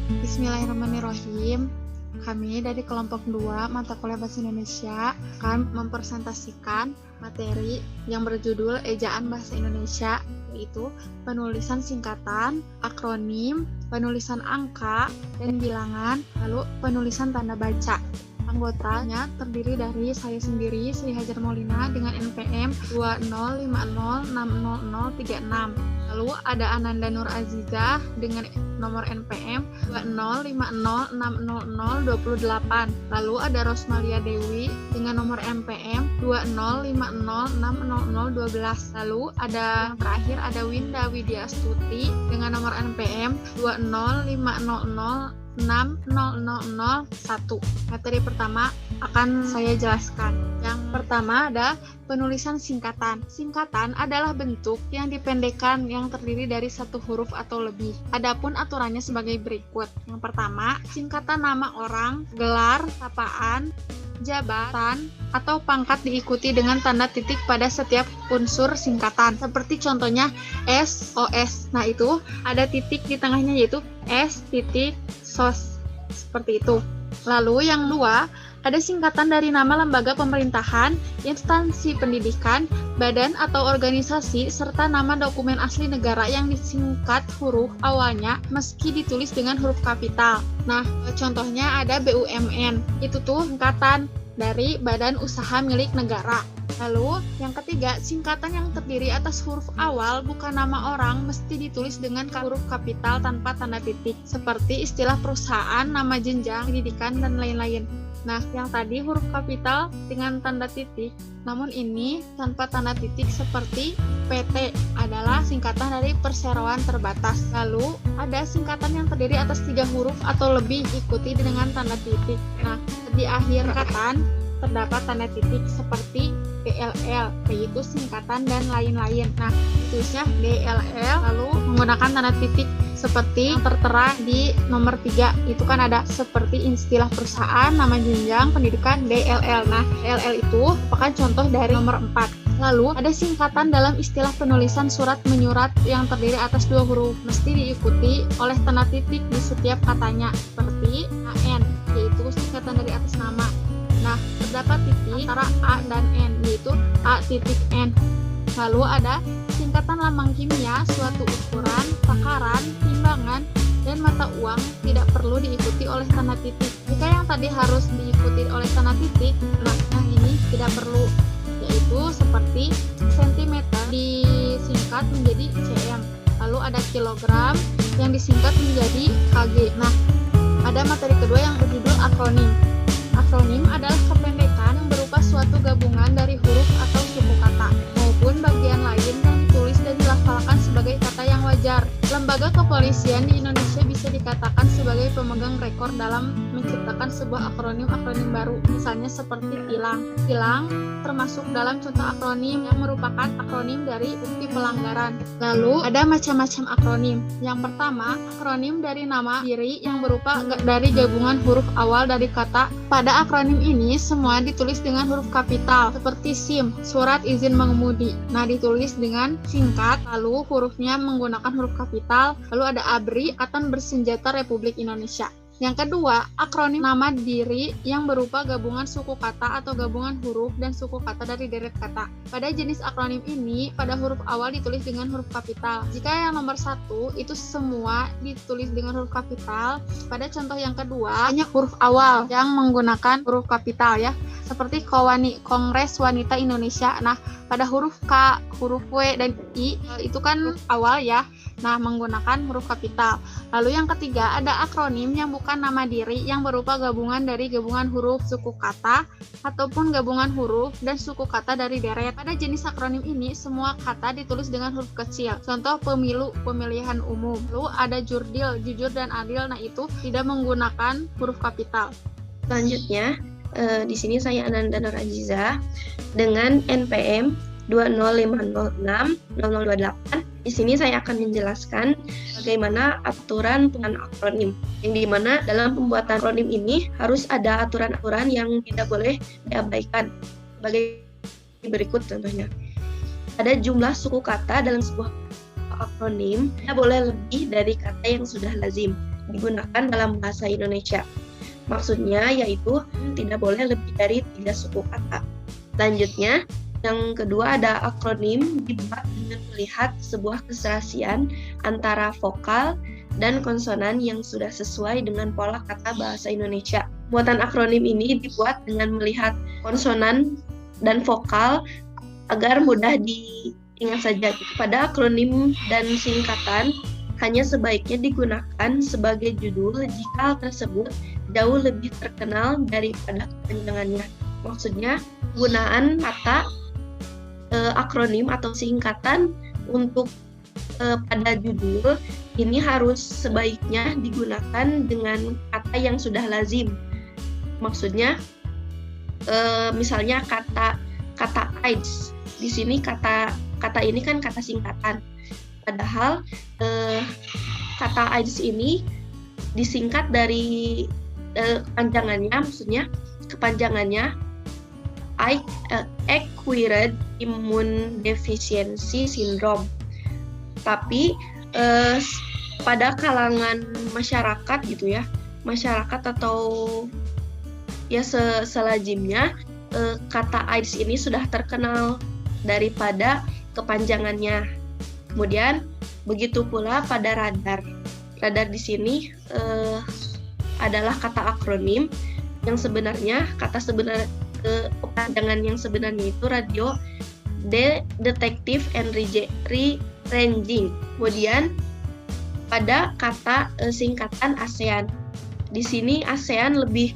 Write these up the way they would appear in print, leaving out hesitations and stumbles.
Bismillahirrahmanirrahim. Kami dari kelompok 2 mata kuliah Bahasa Indonesia akan mempresentasikan materi yang berjudul Ejaan Bahasa Indonesia, yaitu penulisan singkatan, akronim, penulisan angka dan bilangan, lalu penulisan tanda baca. Anggotanya terdiri dari saya sendiri, Sri Hajar Maulina dengan NPM 2050600036. Lalu ada Ananda Nur Azizah dengan nomor NPM 2050600028. Lalu ada Rosmalia Dewi dengan nomor NPM 2050600012. Lalu ada yang terakhir ada Winda Widya Astuti dengan nomor NPM 20506001. Materi pertama akan saya jelaskan. Yang pertama ada penulisan singkatan. Singkatan adalah bentuk yang dipendekkan yang terdiri dari satu huruf atau lebih. Adapun aturannya sebagai berikut. Yang pertama, singkatan nama orang, gelar, sapaan, jabatan, atau pangkat diikuti dengan tanda titik pada setiap unsur singkatan. Seperti contohnya SOS. Nah, itu ada titik di tengahnya yaitu S titik SOS. Seperti itu. Lalu yang dua, ada singkatan dari nama lembaga pemerintahan, instansi pendidikan, badan atau organisasi, serta nama dokumen asli negara yang disingkat huruf awalnya meski ditulis dengan huruf kapital. Nah, contohnya ada BUMN. Itu tuh singkatan dari Badan Usaha Milik Negara. Lalu, yang ketiga, singkatan yang terdiri atas huruf awal bukan nama orang mesti ditulis dengan huruf kapital tanpa tanda titik, seperti istilah perusahaan, nama jenjang, pendidikan, dan lain-lain. Nah, yang tadi huruf kapital dengan tanda titik, namun ini tanpa tanda titik seperti PT adalah singkatan dari perseroan terbatas. Lalu, ada singkatan yang terdiri atas 3 huruf atau lebih diikuti dengan tanda titik. Nah, di akhir singkatan terdapat tanda titik seperti DLL, yaitu singkatan dan lain-lain. Nah, tulisnya DLL lalu menggunakan tanda titik seperti yang tertera di nomor 3. Itu kan ada seperti istilah perusahaan, nama jenjang, pendidikan, DLL. Nah, DLL itu merupakan contoh dari nomor 4. Lalu, ada singkatan dalam istilah penulisan surat menyurat yang terdiri atas 2 huruf. Mesti diikuti oleh tanda titik di setiap katanya, seperti AN, yaitu singkatan dari atas nama. Nah, terdapat titik antara A dan N, yaitu A titik N. Lalu ada singkatan lambang kimia, suatu ukuran, takaran, timbangan, dan mata uang tidak perlu diikuti oleh tanda titik. Jika yang tadi harus diikuti oleh tanda titik, nah yang ini tidak perlu, yaitu seperti sentimeter disingkat menjadi cm. Lalu ada kilogram yang disingkat menjadi kg. Nah, ada materi kedua yang berjudul akronim. Akronim adalah kependekan yang berupa suatu gabungan dari huruf atau suku kata maupun bagian lain yang ditulis dan dilafalkan sebagai kata yang wajar. Lembaga kepolisian di Indonesia bisa dikatakan sebagai pemegang rekor dalam menciptakan sebuah akronim-akronim baru, misalnya seperti tilang. Tilang termasuk dalam contoh akronim yang merupakan akronim dari bukti pelanggaran. Lalu ada macam-macam akronim. Yang pertama, akronim dari nama diri yang berupa dari gabungan huruf awal dari kata. Pada akronim ini semua ditulis dengan huruf kapital, seperti SIM, surat izin mengemudi. Nah, ditulis dengan singkat, lalu hurufnya menggunakan huruf kapital. Lalu ada ABRI, Angkatan Bersenjata Republik Indonesia. Yang kedua, akronim nama diri yang berupa gabungan suku kata atau gabungan huruf dan suku kata dari deret kata. Pada jenis akronim ini, pada huruf awal ditulis dengan huruf kapital. Jika yang nomor 1 itu semua ditulis dengan huruf kapital, pada contoh yang kedua hanya huruf awal yang menggunakan huruf kapital ya. Seperti Kongres Wanita Indonesia. Nah, pada huruf K, huruf W, dan I itu kan awal ya. Nah, menggunakan huruf kapital. Lalu yang ketiga, ada akronim yang bukan nama diri yang berupa gabungan dari gabungan huruf suku kata ataupun gabungan huruf dan suku kata dari deret. Pada jenis akronim ini, semua kata ditulis dengan huruf kecil. Contoh pemilu, pemilihan umum. Lalu ada jurdil, jujur dan adil. Nah, itu tidak menggunakan huruf kapital. Selanjutnya, di sini saya Ananda Nur Azizah dengan NPM 2050600028. Di sini saya akan menjelaskan bagaimana aturan penggunaan akronim, yang dimana dalam pembuatan akronim ini harus ada aturan-aturan yang tidak boleh diabaikan. Sebagai berikut contohnya, ada jumlah suku kata dalam sebuah akronim tidak boleh lebih dari kata yang sudah lazim. digunakan dalam bahasa Indonesia. Maksudnya yaitu tidak boleh lebih dari 3 suku kata. Selanjutnya, yang kedua ada akronim dibuat dengan melihat sebuah keserasian antara vokal dan konsonan yang sudah sesuai dengan pola kata bahasa Indonesia. Pembuatan akronim ini dibuat dengan melihat konsonan dan vokal agar mudah diingat saja. Pada akronim dan singkatan hanya sebaiknya digunakan sebagai judul jika hal tersebut jauh lebih terkenal daripada kepanjangannya. Maksudnya, penggunaan kata akronim atau singkatan untuk pada judul ini harus sebaiknya digunakan dengan kata yang sudah lazim. Maksudnya, misalnya kata AIDS. Di sini kata ini kan kata singkatan. Padahal kata AIDS ini disingkat dari kepanjangannya acquired immune deficiency syndrome. Tapi pada kalangan masyarakat gitu ya, masyarakat atau ya selajimnya kata AIDS ini sudah terkenal daripada kepanjangannya. Kemudian begitu pula pada radar. Radar di sini adalah kata akronim yang sebenarnya kepanjangan yang sebenarnya itu radio detective and ranging. Kemudian pada kata singkatan ASEAN. Di sini ASEAN lebih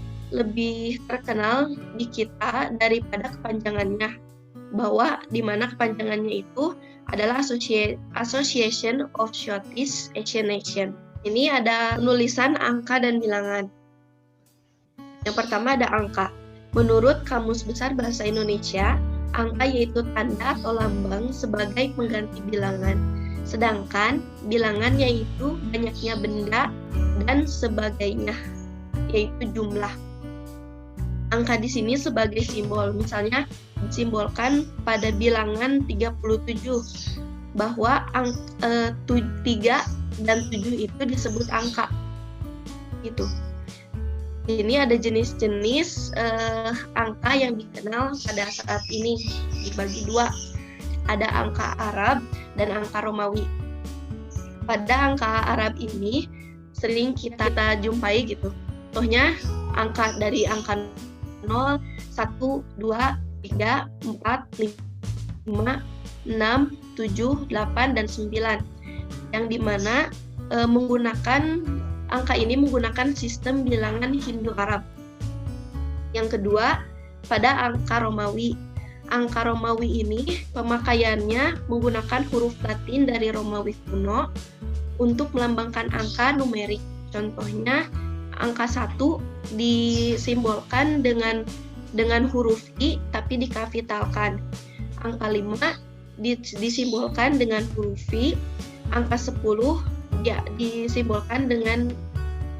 terkenal di kita daripada kepanjangannya, bahwa di mana kepanjangannya itu adalah Association of Southeast Asian Nation. Ini ada penulisan angka dan bilangan. Yang pertama ada angka. Menurut Kamus Besar Bahasa Indonesia, angka yaitu tanda atau lambang sebagai pengganti bilangan. Sedangkan bilangan yaitu banyaknya benda dan sebagainya, yaitu jumlah. Angka di sini sebagai simbol, misalnya disimbolkan pada bilangan 37 bahwa 3 dan 7 itu disebut angka. Gitu. Ini ada jenis-jenis angka yang dikenal pada saat ini dibagi dua. Ada angka Arab dan angka Romawi. Pada angka Arab ini sering kita jumpai gitu. Contohnya dari angka 0, 1, 2, 3, 4, 5, 6, 7, 8, dan 9. Yang dimana angka ini menggunakan sistem bilangan Hindu-Arab. Yang kedua, pada angka Romawi. Angka Romawi ini pemakaiannya menggunakan huruf Latin dari Romawi kuno untuk melambangkan angka numerik. Contohnya, angka 1 disimbolkan dengan huruf I tapi dikapitalkan. Angka 5 disimbolkan dengan huruf V. Angka 10 disimbolkan dengan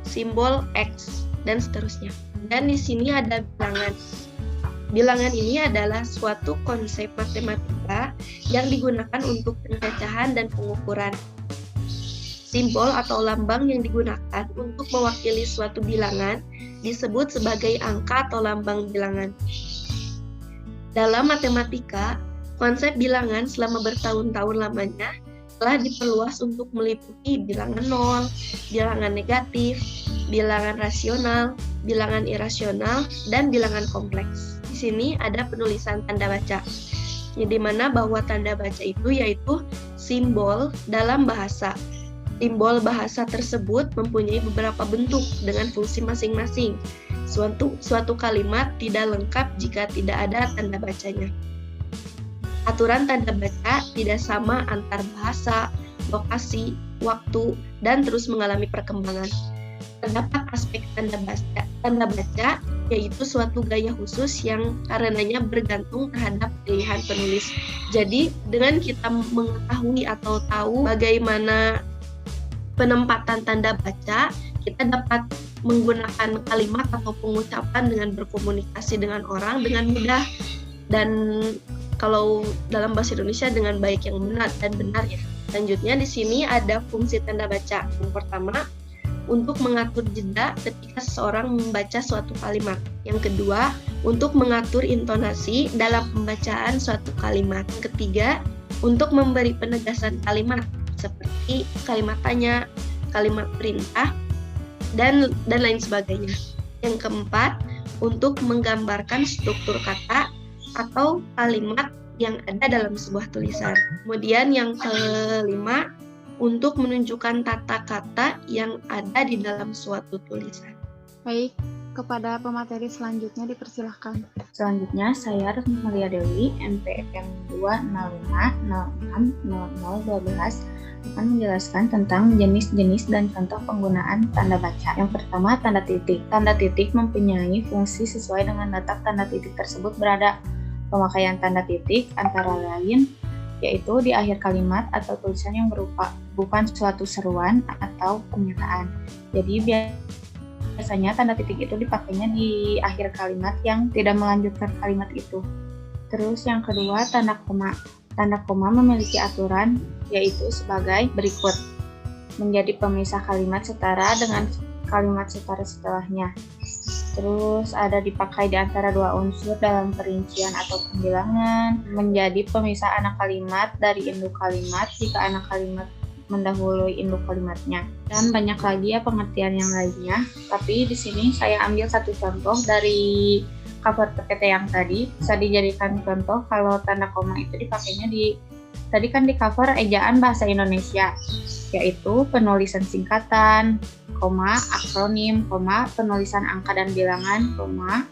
simbol X dan seterusnya. Dan di sini ada bilangan. Bilangan ini adalah suatu konsep matematika yang digunakan untuk pencacahan dan pengukuran. Simbol atau lambang yang digunakan untuk mewakili suatu bilangan disebut sebagai angka atau lambang bilangan. Dalam matematika, konsep bilangan selama bertahun-tahun lamanya telah diperluas untuk meliputi bilangan nol, bilangan negatif, bilangan rasional, bilangan irasional, dan bilangan kompleks. Di sini ada penulisan tanda baca, di mana bahwa tanda baca itu yaitu simbol dalam bahasa. Simbol bahasa tersebut mempunyai beberapa bentuk dengan fungsi masing-masing. Suatu kalimat tidak lengkap jika tidak ada tanda bacanya. Aturan tanda baca tidak sama antar bahasa, lokasi, waktu, dan terus mengalami perkembangan. Terdapat aspek tanda baca yaitu suatu gaya khusus yang karenanya bergantung terhadap pilihan penulis. Jadi, dengan kita mengetahui atau tahu bagaimana penempatan tanda baca, kita dapat menggunakan kalimat atau pengucapan dengan berkomunikasi dengan orang dengan mudah, dan kalau dalam bahasa Indonesia dengan baik yang benar ya. Selanjutnya di sini ada fungsi tanda baca. Yang pertama, untuk mengatur jeda ketika seseorang membaca suatu kalimat. Yang kedua, untuk mengatur intonasi dalam pembacaan suatu kalimat. Yang ketiga, untuk memberi penegasan kalimat seperti kalimat tanya, kalimat perintah, dan lain sebagainya. Yang keempat, untuk menggambarkan struktur kata atau kalimat yang ada dalam sebuah tulisan. Kemudian yang kelima, untuk menunjukkan tata kata yang ada di dalam suatu tulisan. Baik, kepada pemateri selanjutnya dipersilahkan. Selanjutnya, saya Rusmalia Dewi, NPM 205060012 akan menjelaskan tentang jenis-jenis dan contoh penggunaan tanda baca. Yang pertama, tanda titik. Tanda titik mempunyai fungsi sesuai dengan letak tanda titik tersebut berada. Pemakaian tanda titik antara lain yaitu di akhir kalimat atau tulisan yang berupa bukan suatu seruan atau pernyataan. Jadi biasanya tanda titik itu dipakainya di akhir kalimat yang tidak melanjutkan kalimat itu. Terus yang kedua, tanda koma. Tanda koma memiliki aturan yaitu sebagai berikut. Menjadi pemisah kalimat setara dengan kalimat setara setelahnya. Terus ada dipakai di antara dua unsur dalam perincian atau pembilangan. Menjadi pemisah anak kalimat dari induk kalimat jika anak kalimat mendahului induk kalimatnya. Dan banyak lagi ya pengertian yang lainnya. Tapi di sini saya ambil satu contoh dari cover PPT yang tadi. Bisa dijadikan contoh kalau tanda koma itu dipakainya tadi kan di cover ejaan bahasa Indonesia, yaitu penulisan singkatan, koma, akronim, koma, penulisan angka dan bilangan, koma,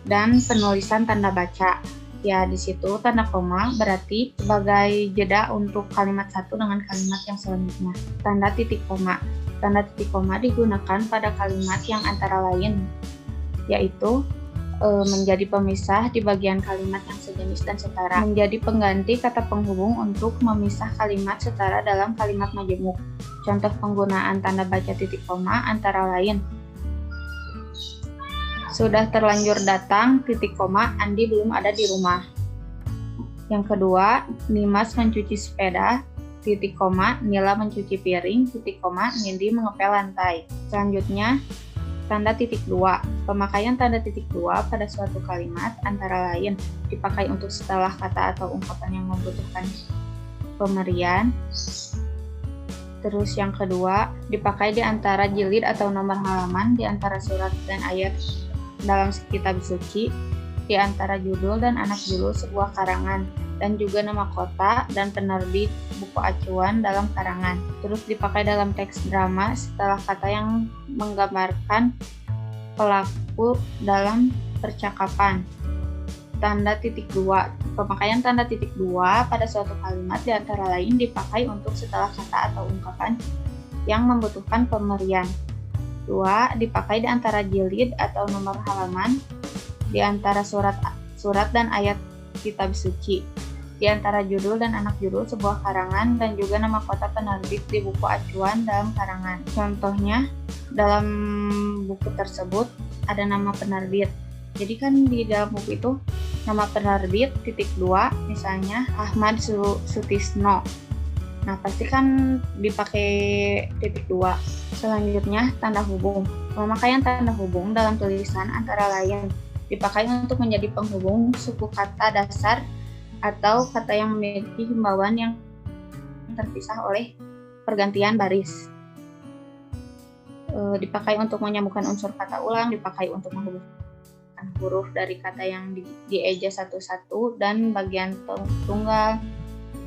dan penulisan tanda baca. Ya, di situ tanda koma berarti sebagai jeda untuk kalimat satu dengan kalimat yang selanjutnya. Tanda titik koma. Tanda titik koma digunakan pada kalimat yang antara lain, yaitu menjadi pemisah di bagian kalimat yang sejenis dan setara. Menjadi pengganti kata penghubung untuk memisah kalimat setara dalam kalimat majemuk. Contoh penggunaan tanda baca titik koma antara lain. Sudah terlanjur datang, titik koma, Andi belum ada di rumah. Yang kedua, Nimas mencuci sepeda, titik koma, Nila mencuci piring, titik koma, Nindi mengepel lantai. Selanjutnya, tanda titik dua. Pemakaian tanda titik dua pada suatu kalimat antara lain dipakai untuk setelah kata atau ungkapan yang membutuhkan pemberian. Terus yang kedua, dipakai di antara jilid atau nomor halaman, di antara surat dan ayat dalam kitab suci, di antara judul dan anak judul sebuah karangan, dan juga nama kota dan penerbit buku acuan dalam karangan. Terus dipakai dalam teks drama setelah kata yang menggambarkan pelaku dalam percakapan. Tanda titik dua. Pemakaian tanda titik dua pada suatu kalimat di antara lain dipakai untuk setelah kata atau ungkapan yang membutuhkan pemberian. Dua, dipakai di antara jilid atau nomor halaman, di antara surat dan ayat kitab suci, di antara judul dan anak judul sebuah karangan, dan juga nama kota penerbit di buku acuan dalam karangan. Contohnya, dalam buku tersebut ada nama penerbit. Jadi kan di dalam buku itu nama penerbit titik dua, misalnya Ahmad Sutisno. Nah, pasti kan dipakai titik dua. Selanjutnya, tanda hubung. Pemakaian tanda hubung dalam tulisan antara lain dipakai untuk menjadi penghubung suku kata dasar atau kata yang memiliki himbauan yang terpisah oleh pergantian baris. Dipakai untuk menyambungkan unsur kata ulang, dipakai untuk menghubungkan huruf dari kata yang dieja satu-satu dan bagian tunggal,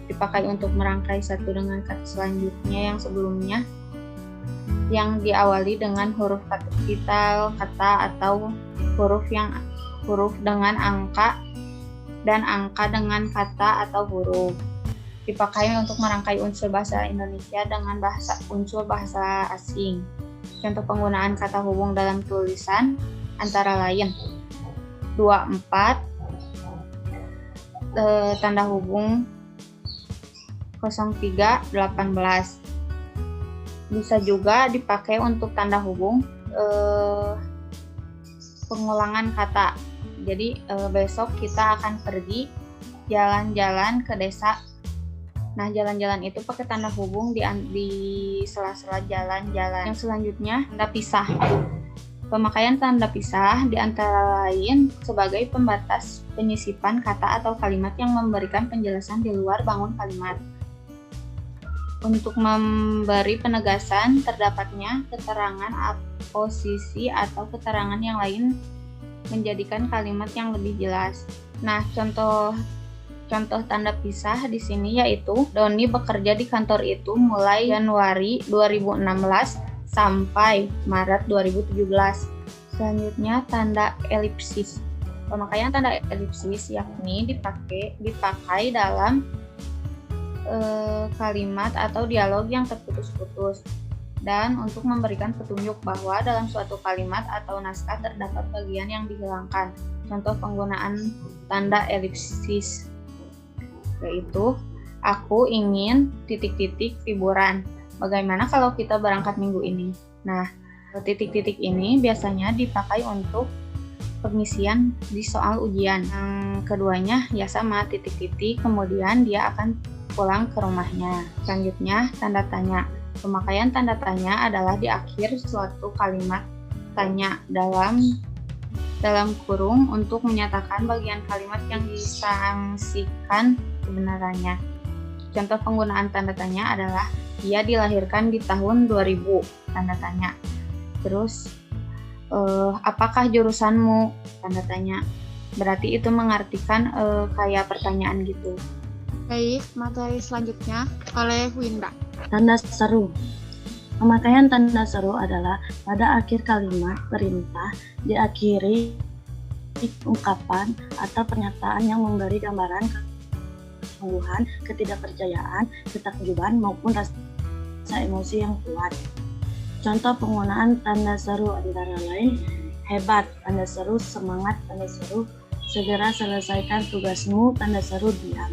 dipakai untuk merangkai satu dengan kata selanjutnya yang sebelumnya, yang diawali dengan huruf kapital kata atau huruf dengan angka dan angka dengan kata atau huruf. Dipakai untuk merangkai unsur bahasa Indonesia dengan unsur bahasa asing. Contoh penggunaan kata hubung dalam tulisan antara lain 24, tanda hubung 0318. Bisa juga dipakai untuk tanda hubung pengulangan kata. Jadi besok kita akan pergi jalan-jalan ke desa Nah, jalan-jalan itu pakai tanda hubung di sela-sela jalan-jalan. Yang selanjutnya, tanda pisah. Pemakaian tanda pisah di antara lain sebagai pembatas penyisipan kata atau kalimat yang memberikan penjelasan di luar bangun kalimat. Untuk memberi penegasan terdapatnya keterangan aposisi atau keterangan yang lain menjadikan kalimat yang lebih jelas. Nah, contoh tanda pisah di sini yaitu Doni bekerja di kantor itu mulai Januari 2016 sampai Maret 2017. Selanjutnya tanda elipsis. Pemakaian tanda elipsis yakni dipakai dalam kalimat atau dialog yang terputus-putus dan untuk memberikan petunjuk bahwa dalam suatu kalimat atau naskah terdapat bagian yang dihilangkan. Contoh penggunaan tanda elipsis yaitu aku ingin titik-titik liburan. Bagaimana kalau kita berangkat minggu ini? Nah, titik-titik ini biasanya dipakai untuk pengisian di soal ujian. Yang keduanya ya sama, titik-titik, kemudian dia akan pulang ke rumahnya. Selanjutnya, tanda tanya. Pemakaian tanda tanya adalah di akhir suatu kalimat tanya dalam kurung untuk menyatakan bagian kalimat yang disangsikan kebenarannya. Contoh penggunaan tanda tanya adalah dia dilahirkan di tahun 2000, tanda tanya. Terus, apakah jurusanmu? Tanda tanya. Berarti itu mengartikan kayak pertanyaan gitu. Baik, materi selanjutnya oleh Winda. Tanda seru. Pemakaian tanda seru adalah pada akhir kalimat perintah diakhiri ungkapan atau pernyataan yang memberi gambaran kesungguhan, ketidakpercayaan, ketakjuban maupun rasa emosi yang kuat. Contoh penggunaan tanda seru antara lain hebat, tanda seru semangat, tanda seru segera selesaikan tugasmu, tanda seru diam.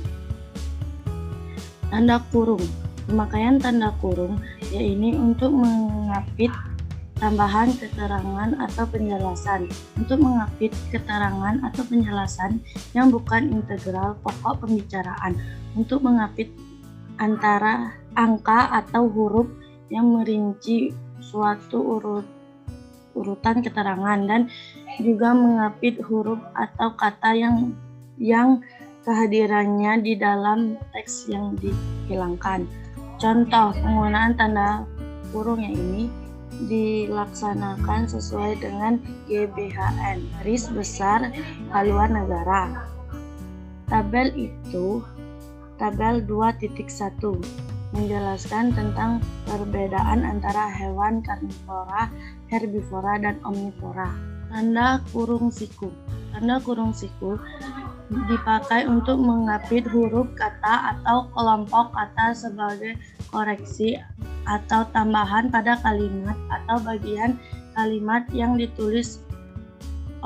Tanda kurung. Pemakaian tanda kurung yaitu untuk mengapit tambahan keterangan atau penjelasan. Untuk mengapit keterangan atau penjelasan yang bukan integral pokok pembicaraan. Untuk mengapit antara angka atau huruf yang merinci suatu urutan keterangan dan juga mengapit huruf atau kata yang kehadirannya di dalam teks yang dihilangkan. Contoh penggunaan tanda kurung yang ini dilaksanakan sesuai dengan GBHN, garis besar haluan negara. Tabel 2.1 menjelaskan tentang perbedaan antara hewan karnivora, herbivora, dan omnivora. Tanda kurung siku. Tanda kurung siku dipakai untuk mengapit huruf kata atau kelompok kata sebagai koreksi atau tambahan pada kalimat atau bagian kalimat yang ditulis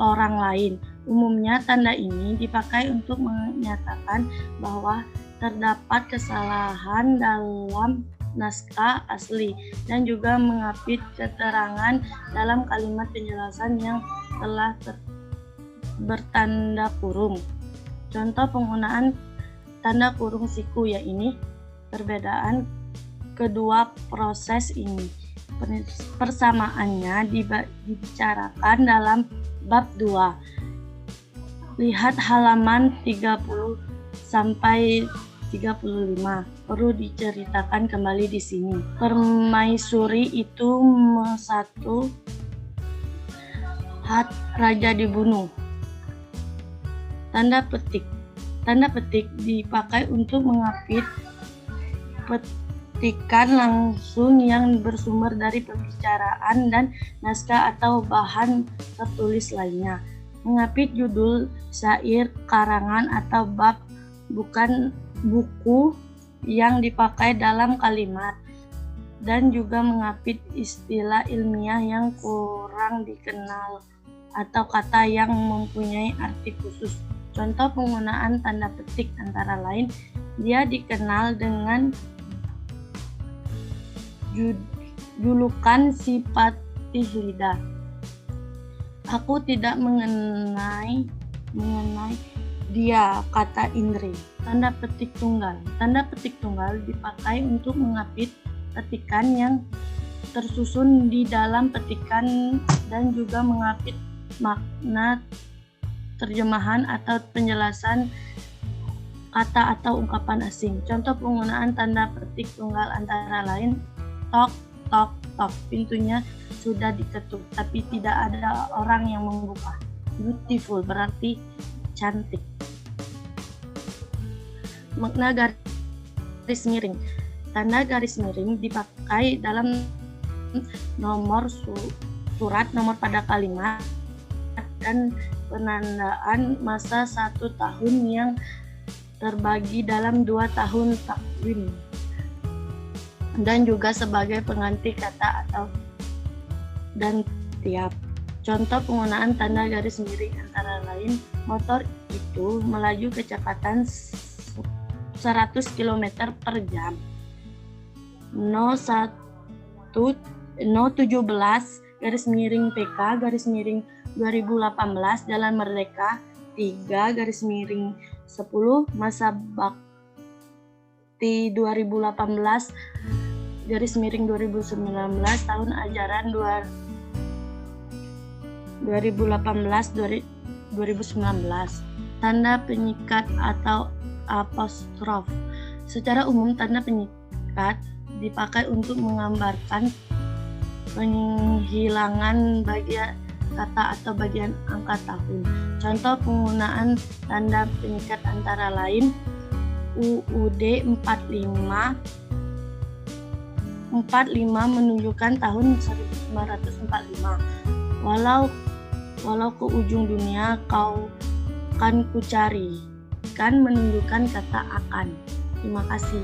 orang lain. Umumnya tanda ini dipakai untuk menyatakan bahwa terdapat kesalahan dalam naskah asli dan juga mengapit keterangan dalam kalimat penjelasan yang telah bertanda kurung. Contoh penggunaan tanda kurung siku yaitu perbedaan kedua proses ini. Persamaannya dibicarakan dalam bab 2. Lihat halaman 30 sampai 35. Perlu diceritakan kembali di sini. Permaisuri itu satu raja dibunuh. Tanda petik. Tanda petik dipakai untuk mengapit petikan langsung yang bersumber dari pembicaraan dan naskah atau bahan tertulis lainnya. Mengapit judul syair, karangan, atau bab bukan buku yang dipakai dalam kalimat. Dan juga mengapit istilah ilmiah yang kurang dikenal atau kata yang mempunyai arti khusus. Contoh penggunaan tanda petik antara lain, dia dikenal dengan julukan si patih lidah. Aku tidak mengenai dia, kata Indri. Tanda petik tunggal. Tanda petik tunggal dipakai untuk mengapit petikan yang tersusun di dalam petikan dan juga mengapit makna terjemahan atau penjelasan kata atau ungkapan asing. Contoh penggunaan tanda petik tunggal antara lain tok, tok, tok. Pintunya sudah diketuk, tapi tidak ada orang yang membuka. Beautiful berarti cantik. Makna garis miring. Tanda garis miring dipakai dalam nomor surat, nomor pada kalimat, dan penandaan masa 1 tahun yang terbagi dalam 2 tahun takwim, dan juga sebagai pengganti kata atau dan tiap. Contoh penggunaan tanda garis miring antara lain, motor itu melaju kecepatan 100 km per jam. No 17 garis miring PK garis miring 2018 Jalan Merdeka 3 garis miring 10 masa bakti 2018 garis miring 2019 tahun ajaran 2018-2019. Tanda penyikat atau apostrof. Secara umum tanda penyikat dipakai untuk menggambarkan penghilangan bagian kata atau bagian angka tahun. Contoh penggunaan tanda penyikat antara lain UUD 45 menunjukkan tahun 1945. Walau ke ujung dunia kau kan kucari, kan menunjukkan kata akan. Terima kasih.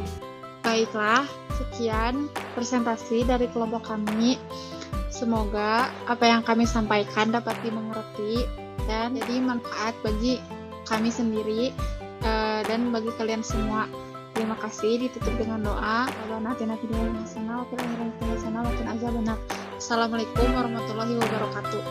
Baiklah, sekian presentasi dari kelompok kami. Semoga apa yang kami sampaikan dapat dimengerti dan jadi manfaat bagi kami sendiri dan bagi kalian semua. Terima kasih. Ditutup dengan doa. Assalamualaikum warahmatullahi wabarakatuh.